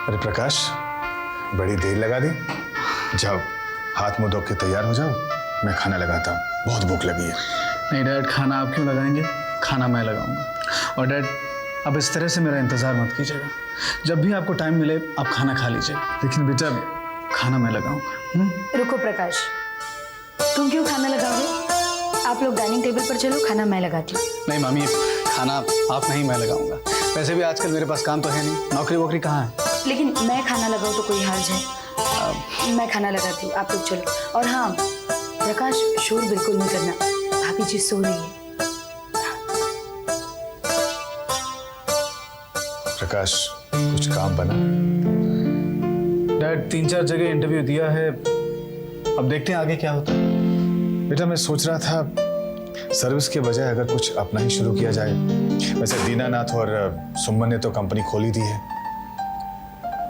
अरे प्रकाश, बड़ी देर लगा दी। जाओ हाथ मुंह धो के तैयार हो जाओ, मैं खाना लगाता हूँ, बहुत भूख लगी है। नहीं डैड, खाना आप क्यों लगाएंगे, खाना मैं लगाऊंगा। और डैड, आप इस तरह से मेरा इंतज़ार मत कीजिएगा। जब भी आपको टाइम मिले आप खाना खा लीजिए, लेकिन बेटा खाना मैं लगाऊंगा। रुको प्रकाश, तुम क्यों खाना लगाओगे? आप लोग डाइनिंग टेबल पर चलो, खाना मैं लगाती हूँ। नहीं मामी, खाना आप नहीं, मैं लगाऊंगा। वैसे भी आजकल मेरे पास काम तो है नहीं, नौकरी वोकरी कहाँ है। लेकिन मैं खाना लगाऊँ तो कोई हर्ज है? मैं खाना लगाती हूँ, आप लोग चलो। और हाँ प्रकाश, शोर बिल्कुल नहीं करना, भाभी जी सो रही है। प्रकाश, कुछ काम बना? डैड 3-4 जगह इंटरव्यू दिया है, अब देखते हैं आगे क्या होता है। बेटा मैं सोच रहा था सर्विस के बजाय अगर कुछ अपना ही शुरू किया जाए। वैसे दीनानाथ और सुमन ने तो कंपनी खोली दी है।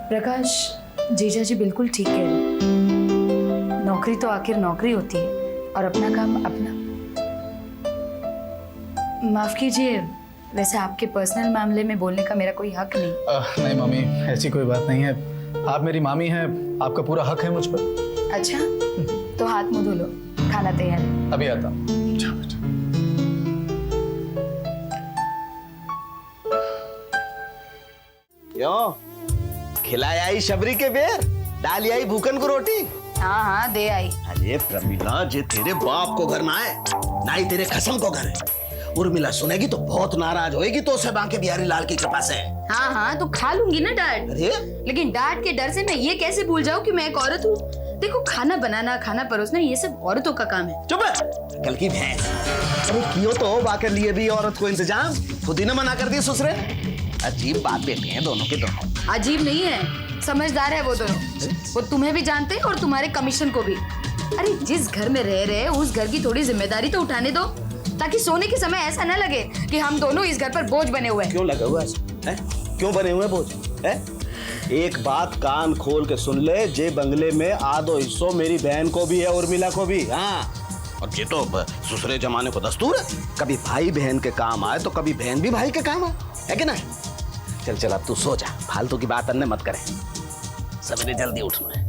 प्रकाश, जीजा जी बिल्कुल ठीक कह रहे। नौकरी तो आखिर नौकरी होती है और अपना काम अपना। माफ कीजिए, वैसे आपके पर्सनल मामले में बोलने का मेरा कोई हक नहीं। नहीं मामी, ऐसी कोई बात नहीं है, आप मेरी मामी हैं, आपका पूरा हक है मुझ पर। अच्छा, तो हाथ मुंह धो लो, खाना तैयार है। अभी आता हूँ। जाओ बेटा। क्यों खिलाया आई शबरी के बेर, डाली आई भूकन को रोटी? हाँ हाँ दे आई। अरे प्रमिला, जे तेरे बाप को घर ना है ना ही तेरे खसम को घर है। उर्मिला सुनेगी तो बहुत नाराज होएगी, तो उसे बांके बिहारी लाल की कृपा से। हाँ हाँ तो खा लूंगी ना डांट। अरे लेकिन डांट के डर से मैं ये कैसे भूल जाऊं कि मैं एक औरत हूँ। देखो, खाना बनाना, खाना परोसना, ये सब औरतों का काम है। चुप है, कल की भैंस। अरे कियो तो बाकर लिए भी औरत को इंतजाम, खुद ही ना मना कर दिए ससुरे। अजीब बात बेटे हैं दोनों के दोनों। अजीब नहीं है, समझदार है वो दोनों। वो तुम्हें भी जानते हैं और तुम्हारे कमीशन को भी। अरे जिस घर में रह रहे उस घर की थोड़ी जिम्मेदारी तो उठाने दो, ताकि सोने के समय ऐसा न लगे कि हम दोनों इस घर पर बोझ बने हुए हैं। क्यों लगा हुआ है? क्यों बने हुए बोझ है? एक बात कान खोल के सुन ले, जे बंगले में आधो हिस्सों मेरी बहन को भी है, उर्मिला को भी। हाँ, और ये तो दूसरे जमाने को दस्तूर है, कभी भाई बहन के काम आए तो कभी बहन भी भाई के काम आए, है कि नहीं? चल चल अब तू सो जा, फालतू की बात अन्य मत करे, सवेरे जल्दी उठना है।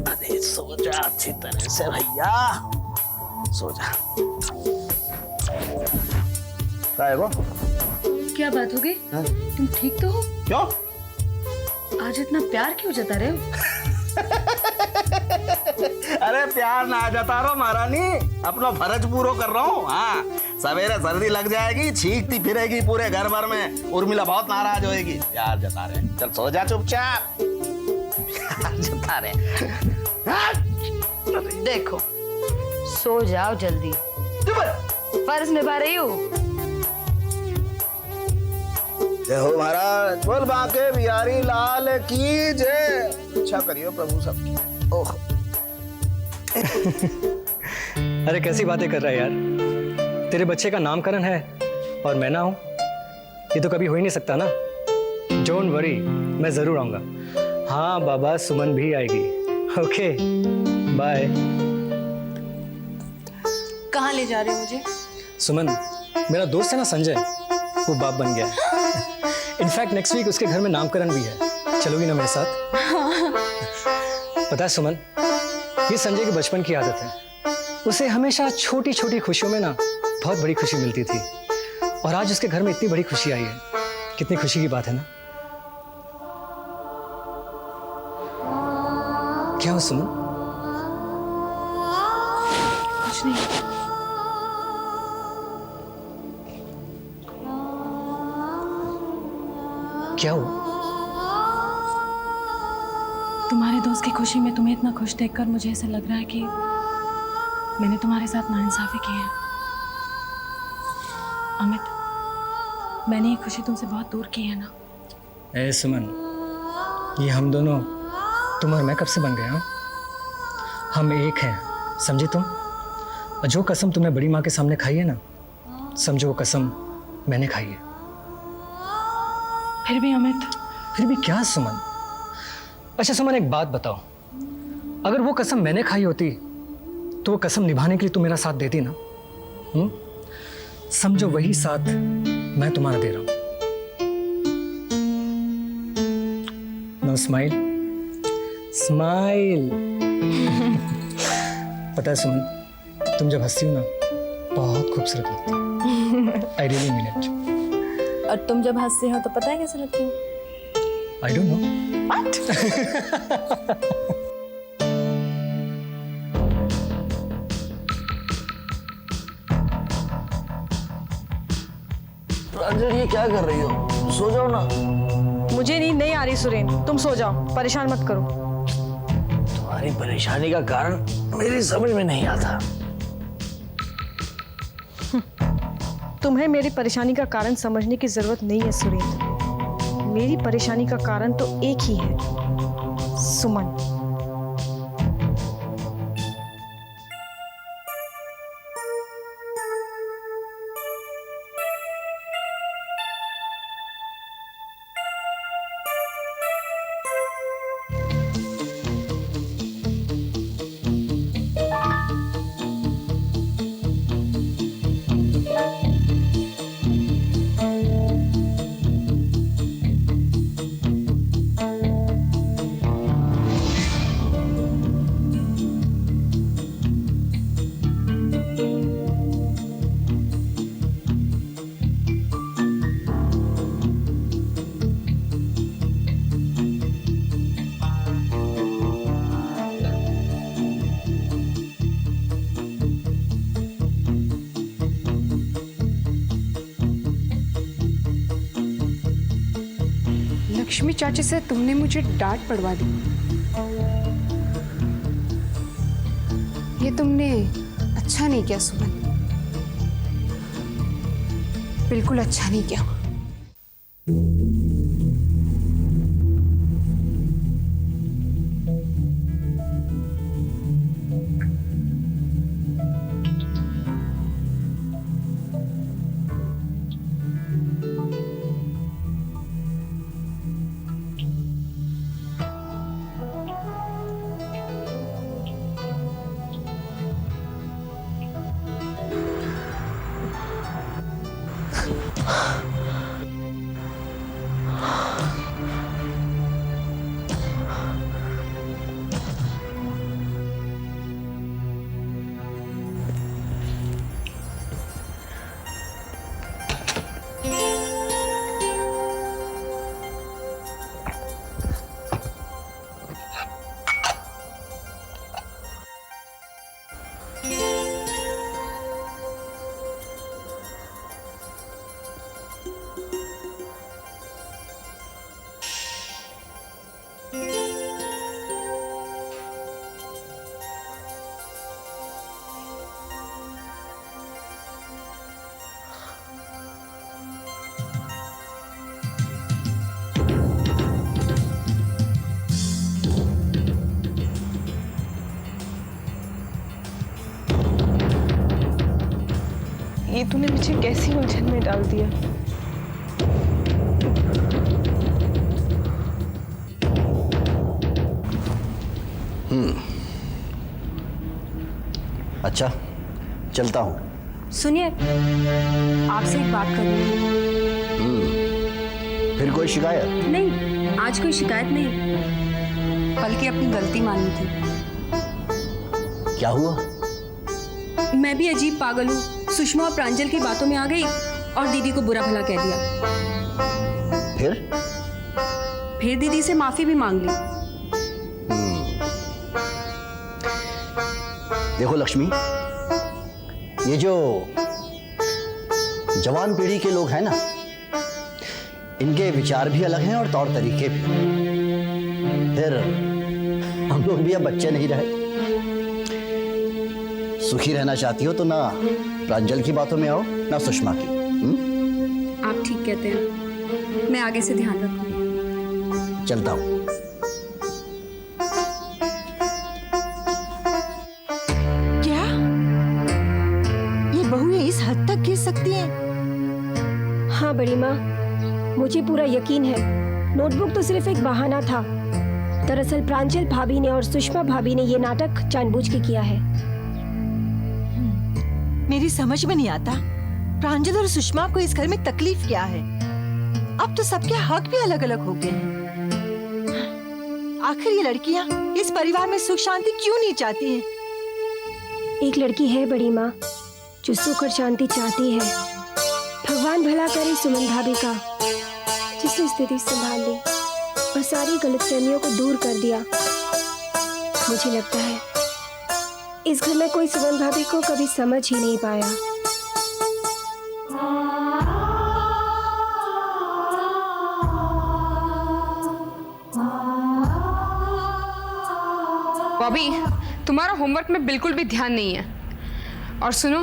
अरे सो जा अच्छी तरह से भैया, सो जा। क्या है वो? क्या बात हो गई? तुम ठीक तो हो? क्यों? आज इतना प्यार क्यों जता रहे हो? अरे प्यार ना जता रहा महारानी, अपना फर्ज पूरा कर रहा हूँ। हाँ, सवेरे सर्दी लग जाएगी, छींकती फिरेगी पूरे घर भर में, उर्मिला बहुत नाराज होएगी। प्यार जता रहे, चल सो जा चुपचाप। प्यार जता रहे। देखो, सो जाओ जल्दी, फर्ज निभा रही हूँ। जय हो महाराज, बोल बांके बिहारी लाल की जय। अच्छा करियो प्रभु सबकी। ओह अरे कैसी बातें कर रहा है यार, तेरे बच्चे का नामकरण है और मैं ना हूं, ये तो कभी हो ही नहीं सकता ना। डोंट वरी, मैं जरूर आऊंगा। हाँ बाबा, सुमन भी आएगी। Okay bye. कहाँ ले जा रहे हो मुझे? सुमन, मेरा दोस्त है ना संजय, वो बाप बन गया है। इनफैक्ट नेक्स्ट वीक उसके घर में नामकरण भी है, चलोगी ना मेरे साथ? पता है सुमन, ये संजय की बचपन की आदत है, उसे हमेशा छोटी छोटी खुशियों में ना बहुत बड़ी खुशी मिलती थी, और आज उसके घर में इतनी बड़ी खुशी आई है। कितनी खुशी की बात है ना। क्या हो सुमन? कुछ नहीं। क्या हो? तुम्हारे दोस्त की खुशी में तुम्हें इतना खुश देखकर मुझे ऐसा लग रहा है कि मैंने तुम्हारे साथ नाइंसाफी की है। अमित, मैंने ये खुशी तुमसे बहुत दूर की है ना। ए सुमन, ये हम दोनों, तुम और मैं कब से बन गए? हाँ, हम एक हैं, समझी तुम? और जो कसम तुमने बड़ी माँ के सामने खाई है ना, समझो वो कसम मैंने खाई है। फिर भी अमित। फिर भी क्या सुमन? अच्छा सुमन, एक बात बताओ, अगर वो कसम मैंने खाई होती तो वो कसम निभाने के लिए तुम मेरा साथ देती ना? समझो वही साथ मैं तुम्हारा दे रहा हूं। Smile smile. पता है सुमन, तुम जब हंसती हो ना बहुत खूबसूरत लगती हो। I really mean it. और तुम जब हंसते हो तो पता है कैसे लगती हो? I don't know. प्रांजल ये क्या कर रही हो? सो जाओ ना। मुझे नींद नहीं आ रही सुरेन, तुम सो जाओ, परेशान मत करो। तुम्हारी परेशानी का कारण मेरी समझ में नहीं आता। तुम्हें मेरी परेशानी का कारण समझने की जरूरत नहीं है सुरेंद्र। मेरी परेशानी का कारण तो एक ही है, सुमन। लक्ष्मी चाची से तुमने मुझे डांट पड़वा दी। ये तुमने अच्छा नहीं किया सुमन, बिल्कुल अच्छा नहीं किया। ये तूने मुझे कैसी उलझन में डाल दिया। अच्छा, चलता हूँ। सुनिए, आपसे एक बात करनी है। फिर कोई शिकायत? नहीं, आज कोई शिकायत नहीं, बल्कि अपनी गलती माननी थी। क्या हुआ? मैं भी अजीब पागल हूँ, सुषमा और प्रांजल की बातों में आ गई और दीदी को बुरा भला कह दिया। फिर दीदी से माफी भी मांग ली। देखो लक्ष्मी, ये जो जवान पीढ़ी के लोग हैं ना, इनके विचार भी अलग हैं और तौर तरीके भी। फिर हम लोग भी अब बच्चे नहीं रहे। सुखी रहना चाहती हो तो ना प्रांजल की बातों में आओ, ना सुषमा की। आप ठीक कहते हैं, मैं आगे से ध्यान रखूंगी। चलता हूँ। क्या ये बहुएं इस हद तक गिर सकती हैं? हाँ बड़ी माँ, मुझे पूरा यकीन है। नोटबुक तो सिर्फ एक बहाना था। दरअसल प्रांजल भाभी ने और सुषमा भाभी ने ये नाटक जानबूझ के किया है। मेरी समझ में नहीं आता, प्रांजल और सुषमा को इस घर में तकलीफ क्या है? अब तो सबके हक भी अलग अलग हो गए हैं। आखिर ये लड़कियां इस परिवार में सुख शांति क्यों नहीं चाहती हैं? एक लड़की है बड़ी माँ जो सुख और शांति चाहती है। भगवान भला करे सुमन भाभी का, जिसने स्थिति संभाल ली और सारी गलतफहमियों को दूर कर दिया। मुझे लगता है इस घर में कोई सुमन भाभी को कभी समझ ही नहीं पाया। बॉबी, तुम्हारा होमवर्क में बिल्कुल भी ध्यान नहीं है। और सुनो,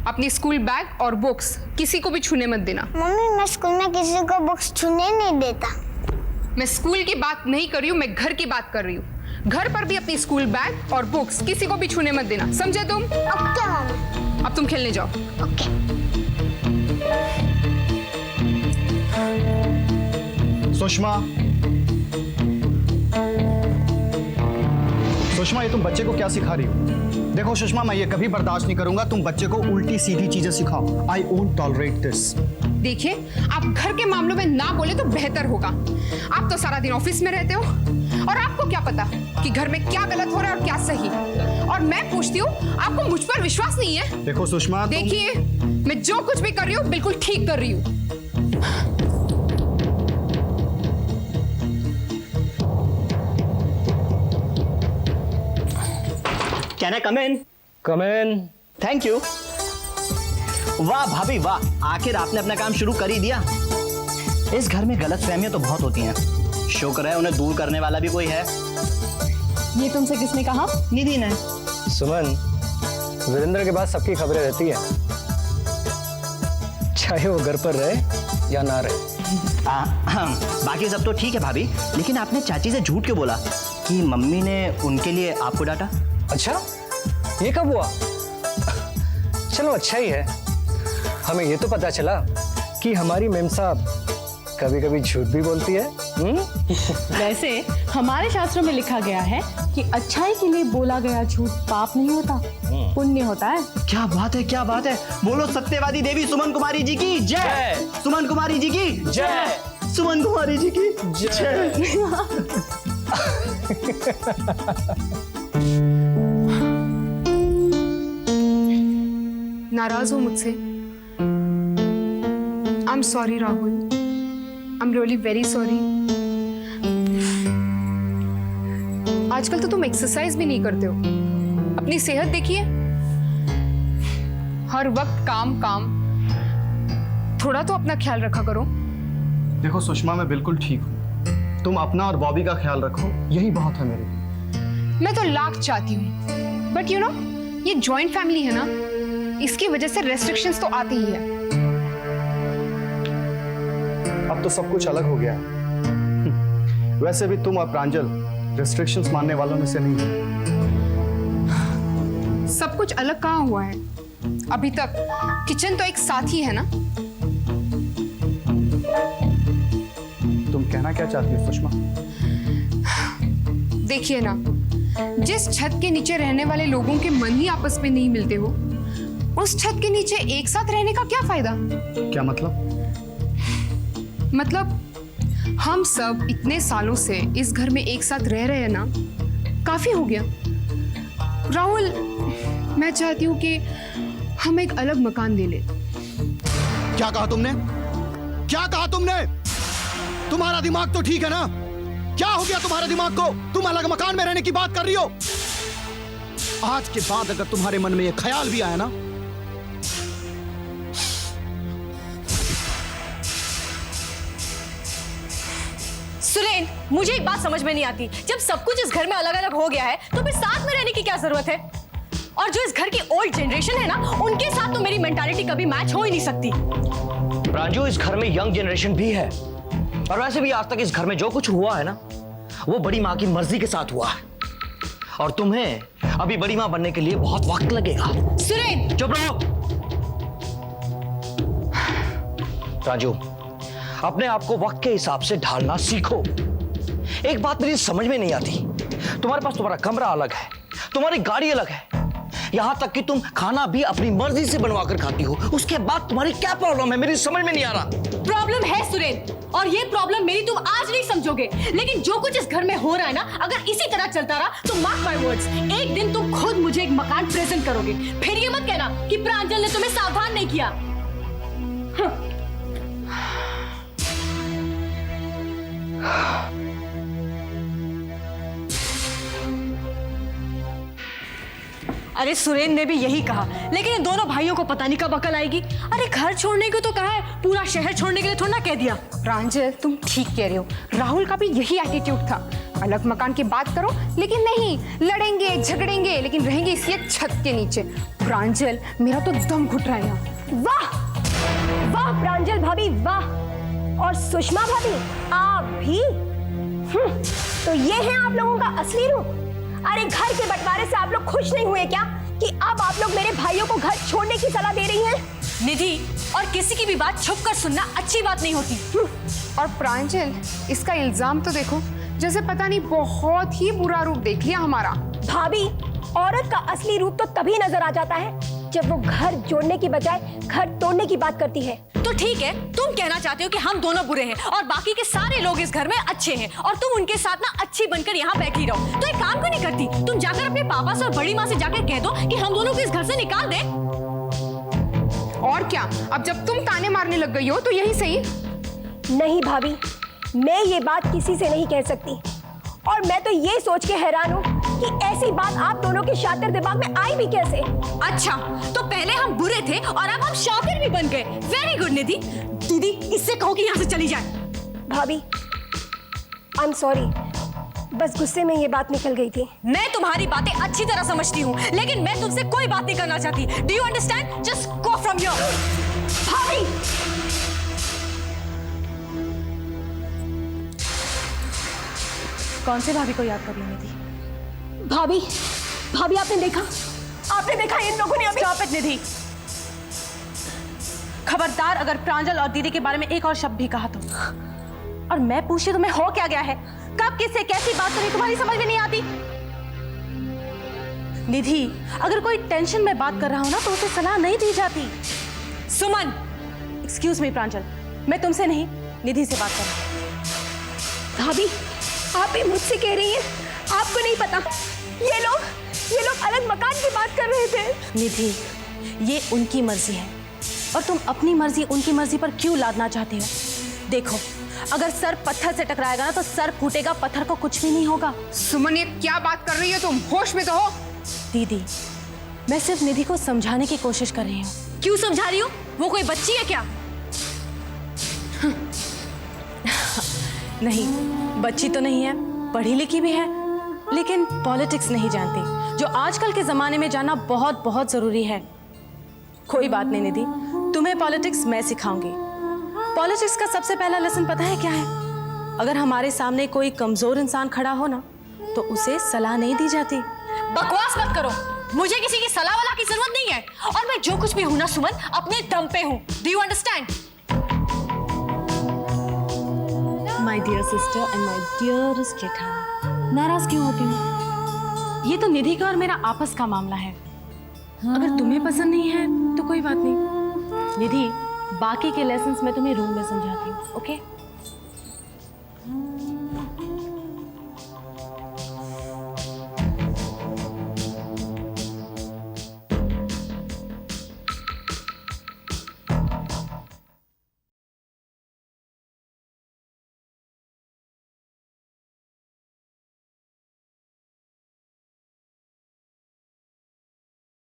अपनी स्कूल बैग और बुक्स किसी को भी छूने मत देना। मम्मी, मैं स्कूल में किसी को बुक्स छूने नहीं देता। मैं स्कूल की बात नहीं कर रही हूँ, मैं घर की बात कर रही हूँ। घर पर भी अपनी स्कूल बैग और बुक्स किसी को भी छूने मत देना, समझे तुम? Okay mummy. अब तुम खेलने जाओ। ओके। सुषमा, सुषमा, ये तुम बच्चे को क्या सिखा रही हो? देखो सुषमा, मैं ये कभी बर्दाश्त नहीं करूंगा तुम बच्चे को उल्टी सीधी चीजें सिखाओ। I won't tolerate this. देखिए, आप घर के मामलों में ना बोले तो बेहतर होगा। आप तो सारा दिन ऑफिस में रहते हो और आपको क्या पता कि घर में क्या गलत हो रहा है और क्या सही। और मैं पूछती हूँ, आपको मुझ पर विश्वास नहीं है? देखो सुषमा, देखिए, मैं जो कुछ भी कर रही हूँ बिल्कुल ठीक कर रही हूँ। Can I come in? Come in. Thank you. वाह भाभी वाह, आखिर आपने अपना काम शुरू कर ही दिया। इस घर में गलतफहमियां तो बहुत होती हैं, शुक्र है उन्हें दूर करने वाला भी कोई है। ये तुमसे किसने कहा? निधि ने। सुमन, वीरेंद्र के पास सबकी खबरें रहती है, चाहे वो घर पर रहे या ना रहे। बाकी सब तो ठीक है भाभी, लेकिन आपने चाची से झूठ क्यों बोला कि मम्मी ने उनके लिए आपको डांटा? अच्छा, ये कब हुआ? चलो अच्छा ही है, हमें ये तो पता चला कि हमारी मेम साहब कभी कभी झूठ भी बोलती है। वैसे हमारे शास्त्रों में लिखा गया है कि अच्छाई के लिए बोला गया झूठ पाप नहीं होता, पुण्य होता है। क्या बात है, क्या बात है। बोलो सत्यवादी देवी सुमन कुमारी जी की जय। सुमन कुमारी जी की जय। सुमन कुमारी जी की जय। नाराज हो मुझसे? I am sorry Rahul, I am really very sorry. आजकल तो तुम एक्सरसाइज भी नहीं करते हो। अपनी सेहत देखिए, हर वक्त काम काम। थोड़ा तो अपना ख्याल रखा करो। देखो सुषमा, मैं बिल्कुल ठीक हूँ, तुम अपना और बॉबी का ख्याल रखो, यही बहुत है मेरे। मैं तो लाख चाहती हूँ, बट यू नो, ये जॉइंट फैमिली है ना, इसकी वजह से रेस्ट्रिक्शंस तो आती ही है। अब तो सब कुछ अलग हो गया है। वैसे भी तुम और प्रांजल रेस्ट्रिक्शंस मानने वालों में से नहीं हो। सब कुछ अलग कहाँ हुआ है? अभी तक किचन तो एक साथ ही है ना। तुम कहना क्या चाहती हो सुषमा? देखिए ना, जिस छत के नीचे रहने वाले लोगों के मन ही आपस में नहीं मिलते हो, उस छत के नीचे एक साथ रहने का क्या फायदा? क्या मतलब? मतलब हम सब इतने सालों से इस घर में एक साथ रह रहे हैं ना, काफी हो गया। राहुल, मैं चाहती हूँ कि हम एक अलग मकान ले लें। क्या कहा तुमने? क्या कहा तुमने? तुम्हारा दिमाग तो ठीक है ना? क्या हो गया तुम्हारे दिमाग को? तुम अलग मकान में रहने की बात कर रही हो? आज के बाद अगर तुम्हारे मन में यह ख्याल भी आया ना, सुलेन, मुझे एक बात समझ में नहीं आती, जब सब कुछ इस घर में अलग अलग हो गया है तो फिर साथ में रहने की क्या जरूरत है? और जो इस घर की ओल्ड जनरेशन है ना, उनके साथ तो मेरी मेंटालिटी कभी मैच हो ही नहीं सकती। प्रांजू, इस घर में यंग जनरेशन भी है, और वैसे भी आज तक इस घर में जो कुछ हुआ है ना, वो बड़ी माँ की मर्जी के साथ हुआ है। और तुम्हें अभी बड़ी माँ बनने के लिए बहुत वक्त लगेगा। सुलेन, चुप रहो। प्रांजू, अपने आप को वक्त के हिसाब से ढालना सीखो। एक बात मेरी समझ में नहीं आती, तुम्हारे पास तुम्हारा कमरा अलग है, तुम्हारी गाड़ी अलग है, यहाँ तक कि तुम खाना भी अपनी मर्जी से बनवा कर खाती हो। उसके बाद तुम्हारी क्या प्रॉब्लम है, मेरी समझ में नहीं आ रहा। प्रॉब्लम है सुरेन, और ये प्रॉब्लम मेरी तुम आज नहीं समझोगे, लेकिन जो कुछ इस घर में हो रहा है ना, अगर इसी तरह चलता रहा तो मार्क माय वर्ड्स, एक दिन तुम खुद मुझे एक मकान प्रेजेंट करोगे। फिर ये मत कहना कि प्रांजल ने तुम्हें सावधान नहीं किया। अरे सुरेन ने भी यही कहा, लेकिन इन दोनों भाइयों को पता नहीं कब अकल आएगी। अरे घर छोड़ने को तो कहा है, पूरा शहर छोड़ने के लिए थोड़ा ना कह दिया। प्रांजल तुम ठीक कह रहे हो, राहुल का भी यही एटीट्यूड था। अलग मकान की बात करो, लेकिन नहीं, लड़ेंगे झगड़ेंगे लेकिन रहेंगे इसी एक छत के नीचे। प्रांजल मेरा तो दम घुट रहा है यहाँ। वाह वाह प्रांजल भाभी वाह, और सुषमा भाभी आप भी। तो ये है आप लोगों का असली रूप। अरे घर के बंटवारे से आप लोग खुश नहीं हुए क्या कि अब आप लोग मेरे भाइयों को घर छोड़ने की सलाह दे रही हैं? निधि, और किसी की भी बात छुप कर सुनना अच्छी बात नहीं होती। और प्रांजल इसका इल्जाम तो देखो, जैसे पता नहीं बहुत ही बुरा रूप देख लिया हमारा। भाभी, औरत का असली रूप तो तभी नजर आ जाता है जब वो घर जोड़ने की बजाय घर तोड़ने की बात करती है। तो ठीक है, तुम कहना चाहते हो कि हम दोनों बुरे हैं और बाकी के सारे लोग इस घर में अच्छे हैं, और तुम उनके साथ ना अच्छी बनकर यहाँ बैठी रहो। तो एक काम क्यों नहीं करती, तुम जाकर अपने पापा से और बड़ी माँ से जाकर कह दो कि हम दोनों को इस घर से निकाल दें। और क्या, अब जब तुम ताने मारने लग गई हो तो यही सही। नहीं भाभी, मैं ये बात किसी से नहीं कह सकती, और मैं तो ये सोच के हैरान हूँ कि ऐसी बात आप दोनों के शातिर दिमाग में आई भी कैसे। अच्छा, तो पहले हम बुरे थे और अब हम शातिर भी बन गए। वेरी गुड निधि। दीदी, इससे कहो कि यहाँ से चली जाए। भाभी आई एम सॉरी, बस गुस्से में ये बात निकल गई थी। मैं तुम्हारी बातें अच्छी तरह समझती हूँ, लेकिन मैं तुमसे कोई बात नहीं करना चाहती। Do you understand? Just go from here. भाभी, कौन से भाभी को याद कर रही निधि? भाभी भाभी आपने देखा इन लोगों ने अभी। स्टॉप इट निधि। खबरदार अगर प्रांजल और दीदी के बारे में एक और शब्द भी कहा तो, और मैं पूछी तुम्हें हो क्या गया है, कब किससे कैसी बात करी तुम्हारी समझ में नहीं आती। निधि, अगर कोई टेंशन में बात कर रहा हो ना तो उसे सलाह नहीं दी जाती। सुमन, एक्सक्यूज मी प्रांजल, मैं तुमसे नहीं निधि से बात कर रहा हूं। भाभी, आप भी मुझसे कह रही हैं, आपको नहीं पता ये लोग अलग मकान की बात कर रहे थे। निधि, ये उनकी मर्जी है और तुम अपनी मर्जी उनकी मर्जी पर क्यों लादना चाहते हो? देखो, अगर सर पत्थर से टकराएगा ना तो सर फूटेगा, पत्थर को कुछ भी नहीं होगा। सुमन, ये क्या बात कर रही हो तुम? होश में तो हो। दीदी, मैं सिर्फ निधि को समझाने की कोशिश कर रही हूँ। क्यों समझा रही हूँ? वो कोई बच्ची है क्या? नहीं, बच्ची तो नहीं है, पढ़ी लिखी भी है, लेकिन पॉलिटिक्स नहीं जानती, जो आजकल के जमाने में जानना बहुत बहुत जरूरी है। कोई बात नहीं निधि, तुम्हें पॉलिटिक्स मैं सिखाऊंगी। पॉलिटिक्स का सबसे पहला लेसन पता है क्या है? अगर हमारे सामने कोई कमजोर इंसान खड़ा हो ना तो उसे सलाह नहीं दी जाती। बकवास मत करो, मुझे किसी की सलाह वाला की जरूरत नहीं है, और मैं जो कुछ भी हूं ना सुमन, अपने दम पे हूं। Do you understand? My dear sister and my dearest जेठानी, नाराज क्यों होती हूँ? ये तो निधि का और मेरा आपस का मामला है। अगर तुम्हें पसंद नहीं है तो कोई बात नहीं। निधि, बाकी के लेसन्स मैं तुम्हें रूम में समझाती हूँ, ओके?